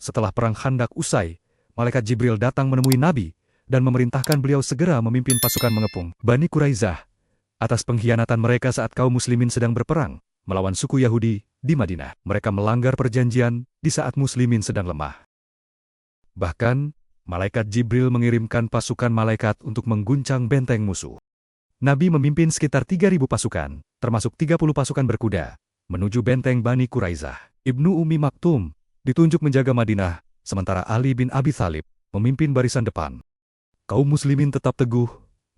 Setelah perang Khandak usai, malaikat Jibril datang menemui Nabi dan memerintahkan beliau segera memimpin pasukan mengepung Bani Quraizah atas pengkhianatan mereka saat kaum muslimin sedang berperang melawan suku Yahudi di Madinah. Mereka melanggar perjanjian di saat muslimin sedang lemah. Bahkan, malaikat Jibril mengirimkan pasukan malaikat untuk mengguncang benteng musuh. Nabi memimpin sekitar 3.000 pasukan, termasuk 30 pasukan berkuda, menuju benteng Bani Quraizah. Ibnu Ummi Maktum ditunjuk menjaga Madinah, sementara Ali bin Abi Thalib memimpin barisan depan. Kaum muslimin tetap teguh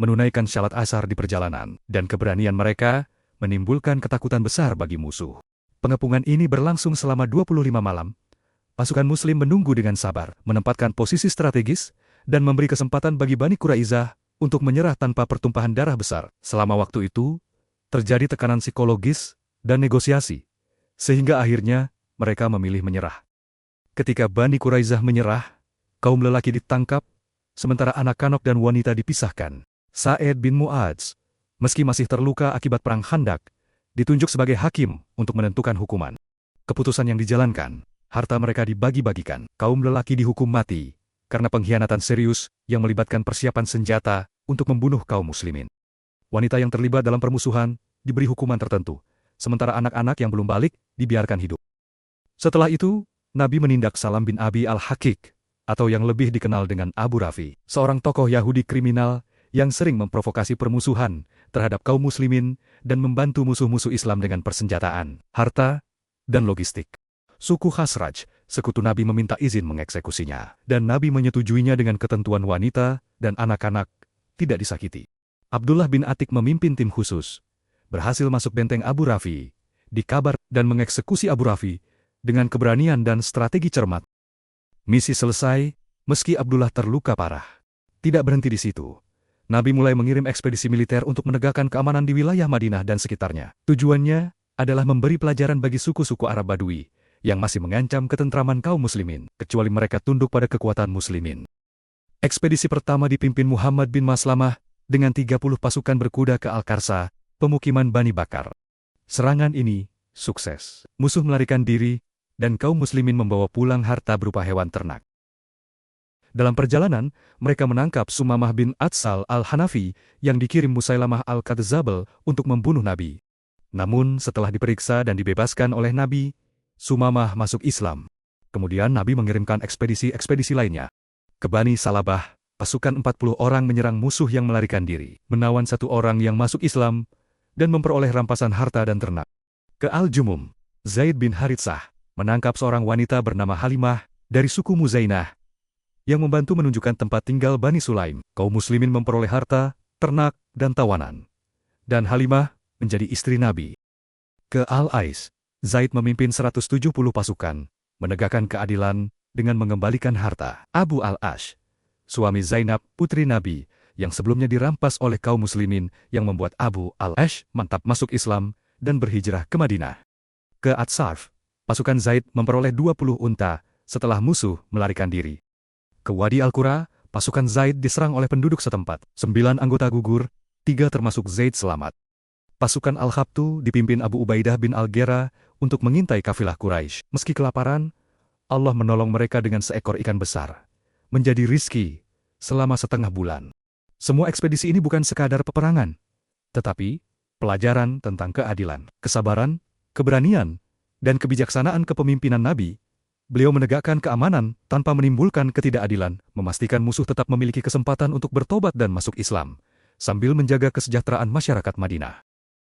menunaikan syalat asar di perjalanan, dan keberanian mereka menimbulkan ketakutan besar bagi musuh. Pengepungan ini berlangsung selama 25 malam. Pasukan muslim menunggu dengan sabar, menempatkan posisi strategis, dan memberi kesempatan bagi Bani Quraizah untuk menyerah tanpa pertumpahan darah besar. Selama waktu itu, terjadi tekanan psikologis dan negosiasi, sehingga akhirnya mereka memilih menyerah. Ketika Bani Quraizah menyerah, kaum lelaki ditangkap, sementara anak-anak dan wanita dipisahkan. Sa'id bin Mu'adz, meski masih terluka akibat perang Khandak, ditunjuk sebagai hakim untuk menentukan hukuman. Keputusan yang dijalankan, harta mereka dibagi-bagikan. Kaum lelaki dihukum mati karena pengkhianatan serius yang melibatkan persiapan senjata untuk membunuh kaum muslimin. Wanita yang terlibat dalam permusuhan diberi hukuman tertentu, sementara anak-anak yang belum balik dibiarkan hidup. Setelah itu, Nabi menindak Salam bin Abi al-Hakik, atau yang lebih dikenal dengan Abu Rafi, seorang tokoh Yahudi kriminal yang sering memprovokasi permusuhan terhadap kaum muslimin dan membantu musuh-musuh Islam dengan persenjataan, harta, dan logistik. Suku Khazraj, sekutu Nabi meminta izin mengeksekusinya, dan Nabi menyetujuinya dengan ketentuan wanita dan anak-anak tidak disakiti. Abdullah bin Atik memimpin tim khusus, berhasil masuk benteng Abu Rafi, dikabar dan mengeksekusi Abu Rafi dengan keberanian dan strategi cermat. Misi selesai, meski Abdullah terluka parah. Tidak berhenti di situ. Nabi mulai mengirim ekspedisi militer untuk menegakkan keamanan di wilayah Madinah dan sekitarnya. Tujuannya adalah memberi pelajaran bagi suku-suku Arab Badui yang masih mengancam ketentraman kaum muslimin, kecuali mereka tunduk pada kekuatan muslimin. Ekspedisi pertama dipimpin Muhammad bin Maslamah dengan 30 pasukan berkuda ke Al-Qarsa, pemukiman Bani Bakar. Serangan ini sukses. Musuh melarikan diri, dan kaum muslimin membawa pulang harta berupa hewan ternak. Dalam perjalanan, mereka menangkap Sumamah bin Atsal al-Hanafi yang dikirim Musailamah al-Kadzdzab untuk membunuh Nabi. Namun setelah diperiksa dan dibebaskan oleh Nabi, Sumamah masuk Islam. Kemudian Nabi mengirimkan ekspedisi lainnya. Ke Bani Salabah, pasukan 40 orang menyerang musuh yang melarikan diri, menawan 1 orang yang masuk Islam, dan memperoleh rampasan harta dan ternak. Ke Al-Jumum, Zaid bin Haritsah menangkap seorang wanita bernama Halimah dari suku Muzainah, yang membantu menunjukkan tempat tinggal Bani Sulaim. Kaum muslimin memperoleh harta, ternak, dan tawanan. Dan Halimah menjadi istri Nabi. Ke Al-Ais, Zaid memimpin 170 pasukan, menegakkan keadilan dengan mengembalikan harta. Abu Al-Ash, suami Zainab, putri Nabi, yang sebelumnya dirampas oleh kaum muslimin, yang membuat Abu Al-Ash mantap masuk Islam dan berhijrah ke Madinah. Ke At-Sarf, pasukan Zaid memperoleh 20 unta setelah musuh melarikan diri. Ke Wadi Al-Qura, pasukan Zaid diserang oleh penduduk setempat. 9 anggota gugur, 3 termasuk Zaid selamat. Pasukan Al-Khabtu dipimpin Abu Ubaidah bin Al-Gera untuk mengintai kafilah Quraisy. Meski kelaparan, Allah menolong mereka dengan seekor ikan besar, menjadi rizki selama setengah bulan. Semua ekspedisi ini bukan sekadar peperangan, tetapi pelajaran tentang keadilan, kesabaran, keberanian, dan kebijaksanaan kepemimpinan Nabi. Beliau menegakkan keamanan tanpa menimbulkan ketidakadilan, memastikan musuh tetap memiliki kesempatan untuk bertobat dan masuk Islam, sambil menjaga kesejahteraan masyarakat Madinah.